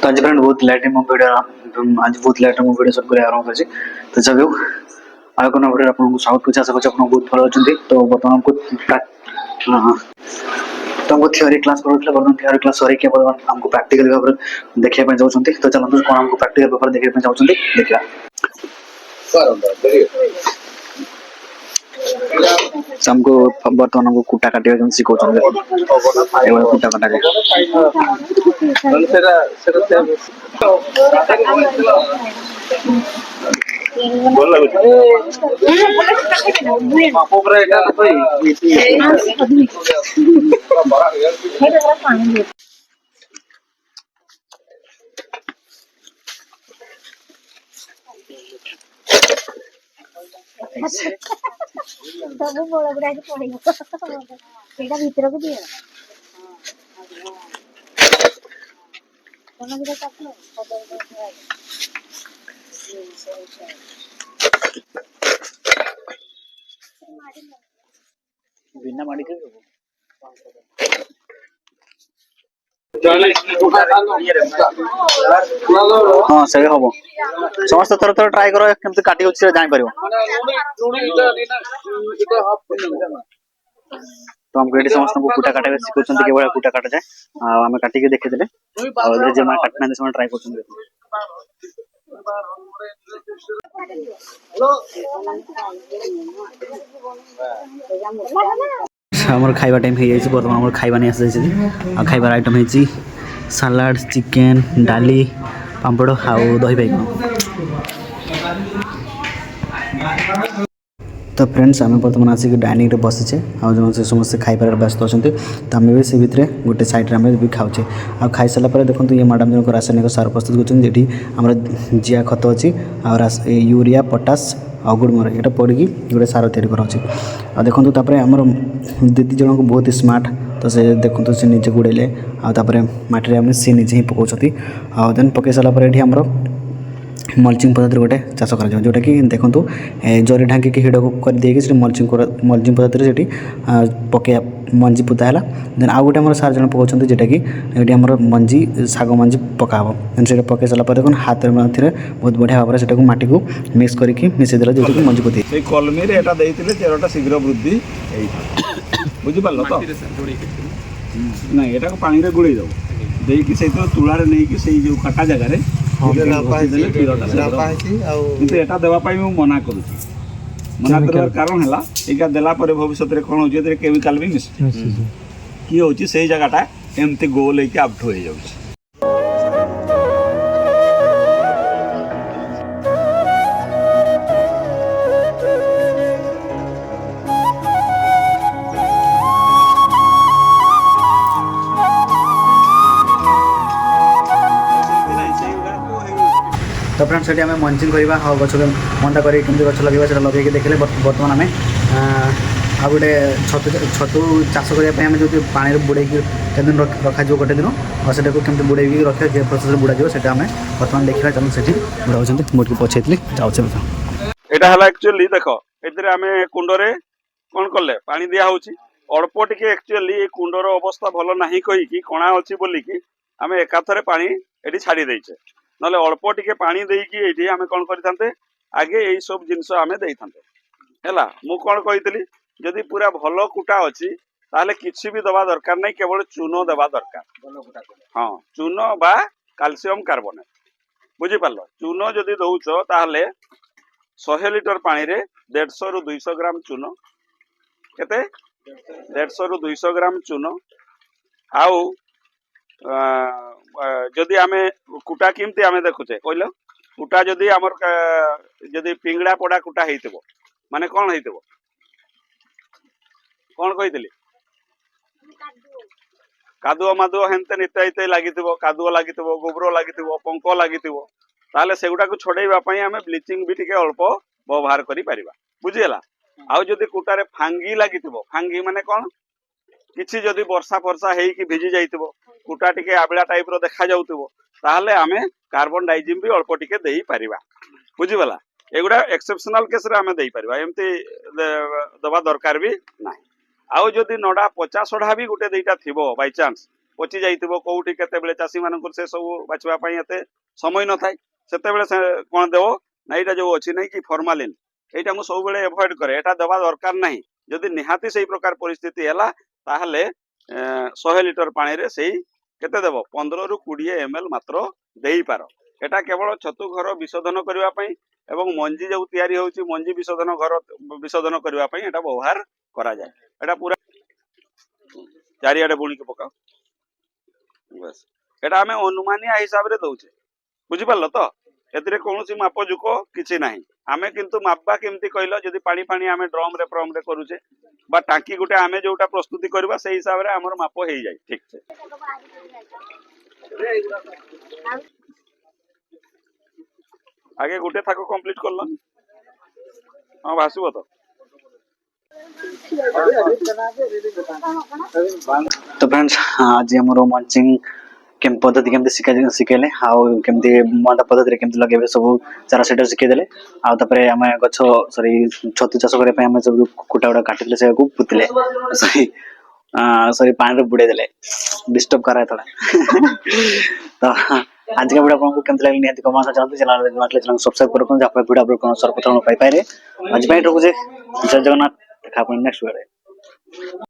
तो आज फ्रेंड बहुत लेट में वीडियो आज बहुत लेट में वीडियो शूट कर आरंभ कर तो जब आगे को वीडियो आपको स्वागत कुछ आशा करछि आपन बहुत भलो अछंती। तो बर्तमान हमको तो हमको थ्योरी क्लास करूथले बर्तमान थ्योरी क्लास सरी के बर्तमान हमको प्रैक्टिकल पेपर देखिया पे जाउछंती। तो चलନ୍ତୁ कोन हमको प्रैक्टिकल पेपर देखिया पे जाउछंती देखिया हमको बर्तमान हमको कुटा काटिया जन सिखौछन एवं कुटा काटा बोल सब बड़ा बड़ा के पड़ेगा सेटा भीतर को दियो कोना बिना काटलो बिना माडी के हाँ से हम समस्त थर थर ट्राई करो केमती काटी होछि जानि परियो। तो हम गेडी समस्त को कुटा काटे सिखौछन के बड़ा कुटा काटा जाए आ हम काटी के देखि देले और जे मार काटना से ट्राई करछन। हमर खाइबा टाइम हे जाइछ बर्तमान हमर खाइबा नै आस जाइछ आ खाइबार आइटम हेछि सलाड चिकेन डाली पांपड़ हाउ दही बैगन। तो फ्रेंड्स आम बर्तमान आसिक डाइनिंग रे बसिचे आ जो से समस्त खाइबार व्यस्त अछंती। तो आम भी से भितरे गोटे साइड रे आम भी खाउचे आ खाइ सला परे देखंतु ये मैडम जन को रासायनिक सार प्रस्तुत करछन जेठी हमर जिया खत अछि आ यूरिया पोटास आ गुड़मर एटा पड़की गोटे सार तैयारी करा अछि आ देखंतु तापरे हमर दीदी जन को बहुत स्मार्ट। तो से देखंतु से नीचे गुड़ेले आ तापरे माटी रे हम से नीचे ही पकोछती आ देन पके सला परे एठी हमर मल्चिंग पद्धति गोटे चाष कर जोटा कि देखो जरी ढांकी हिड कर दिए मल्चिंग पद्धति पके मंजी पुता है देन आउ गोटे सार जन पकाउछन जेटा कि ये मंजी साग मंजी पकाब देन से पके सारा देखो हाथ में बहुत बढ़िया भाव से माटी को मिक्स करके मिसई देला जो मंजी पोती से कलमी रे एटा देइतिले चेरटा शीघ्र वृद्धि बुझि पालो तो नहीं एटा को पानी रे गुळै दो देकी से तुला रे नै कि से जो काटा जगह रे एटा देवा पाई मैं मना करूँ मना कर कारण है यहाँ देला भविष्य में कौन हो केमिकाल भी मिस किए हो जगहटा एमती गोल होकर आउट हो जाऊँ। तो फ्रेंड्स से आम मंचिंग करवा हाँ गच मंडा कर गच लगे लगे देखले बर्तमान आम आ गए छतु छतु चाष करने जो पानी बुड़े के दिन रखा गोटे दिन और से कमी बुड़े रखा जे प्रोसेस बुड़ा जाए आम बर्तमान देखा चलो से बुड़ा मुझे पछे जाऊँ एक्चुअली देख ए आम कुंडरे कौन कले पानी दिया अल्प टे एक्चुअली कुंडर अवस्था भल ना कहीकि कणा अच्छी बोलिकी आम एकाथरे पानी ये छाड़ी देचे ना अल्प टे पानी देकी आम कौन करते आगे यही सब जिनस आम दे है मु कौन कही जदि पूरा भल कुटा अच्छी ताले किसी भी दबा दरकार नहीं केवल चून देवा दरकार हाँ चून बा कैल्शियम कार्बोनेट बुझीपार चून जदि दौच ताहले 100 लिटर पानी रे 150 रु 200 ग्राम चून केते 150 रु 200 ग्राम चून आउ जदि आमे कुटा किमती आमे देखुचे कहल कुटा जदि आमर जदि पिंगड़ा पड़ा कुटा हेइतबो माने कौन हेइतबो कौन कहितली कादुआ मादुआ हेनते इत्यादि लागिथिबो कादुआ लागिथिबो गोबर लागिथिबो पंक लागिथिबो ताले सेगुडा को छोड़ेबा पई आमे ब्लीचिंग भी टिके अल्प व्यवहार करि परिबा बुझियला। आउ जदि कुटारे फांगी लागिथिबो फांगी माने कौन किछि जदि वर्षा फर्षा हेइकी भिजी जाइथिबो कुटा टिके आबिला टाइप रो देखा जाउथिबो ताहले आमे कार्बन डाइजिम भी अल्प टिके देई परिबा बुझिबला। एगुडा एक्सेप्शनल केस रे आमे देई परिबा एमती दबा दरकार भी नाही। आउ जदि नडा 50 ओढ़ा भी गोटे दुईटा थिबो बाय चांस ପଚି ଯାଇଥିବ କୋଉଠି କେତେବେଳେ ଚାଷୀ ମାନଙ୍କୁ ସେ ସବୁ ବାଛିବା ପାଇଁ ଏତେ ସମୟ ନଥାଏ ସେତେବେଳେ ସେ କଣ ଦେବ ନା ଏଇଟା ଯୋଉ ଅଛି ନାଇଁ କି ଫର୍ମାଲିନ এইটা ମୁଁ ସବୁବେଳେ ଏଭଏଡ୍ କରେ ଏଟା ଦେବା ଦରକାର ନାହିଁ ଯଦି ନିହାତି ସେଇ ପ୍ରକାର ପରିସ୍ଥିତି ହେଲା ତାହେଲେ 100 ଲିଟର ପାଣିରେ ସେଇ କେତେ ଦେବ 15 ରୁ 20 ml ମାତ୍ର ଦେଇପାର এটা କେବଳ ଛତୁ ଘର ବିଶୋଧନ କରିବା ପାଇଁ ଏବଂ ମଞ୍ଜି ଯୋଉ ତିଆରି ହେଉଛି ମଞ୍ଜି ବିଶୋଧନ ଘର ବିଶୋଧନ କରିବା ପାଇଁ এটা ବ୍ୟବହାର କରାଯାଏ এটা ପୁରା ଚାରିଆଡେ ବୁଣିକି ପକାଅ ବାସ୍ এটা ଆମେ ଅନୁମାନିଆ ହିସାବରେ ଦଉଛେ ବୁଝିପାରିଲ ତ ଏଥିରେ କୌଣସି ମାପ ଯୁକ କିଛି ନାହିଁ ଆମେ କିନ୍ତୁ ମାପବା କେମିତି କହିଲ ଯଦି ପାଣି ପାଣି ଆମେ ଡ୍ରମ ରେ କରୁଛେ বা ଟାଙ୍କି ଗୋଟେ ଆମେ ଯୋଉଟା ପ୍ରସ୍ତୁତି କରିବା ସେଇ ହିସାବରେ ଆମର ମାପ ହେଇଯାଏ ଠିକ ସେ ଆଗେ ଗୋଟେ ଥାକ କମ୍ପ୍ଲିଟ କରଲ ହଁ ଭାସିବ ତ तो फ्रेंड्स आज आमर मल्चिंग पद्धति केमती शिखेले आउ केमती मंडा पद्धति केमती लगे सब चारा सेट शिखेदेले आउे आम गछ सरी छतु चाष करने सब कुटा गुड़ा काटी से पुतिले सरी सरी पानी बुड़े देले डिस्टर्ब करा थोड़ा तो आज का वीडियो आपको केमती लगे निहाती कमेंट चाहते चैनल सब्सक्राइब कर वीडियो आप सर्वप्रथम पाई पारे आज रखुचे जय जगन्नाथ देखा नेक्स्ट वीडियो।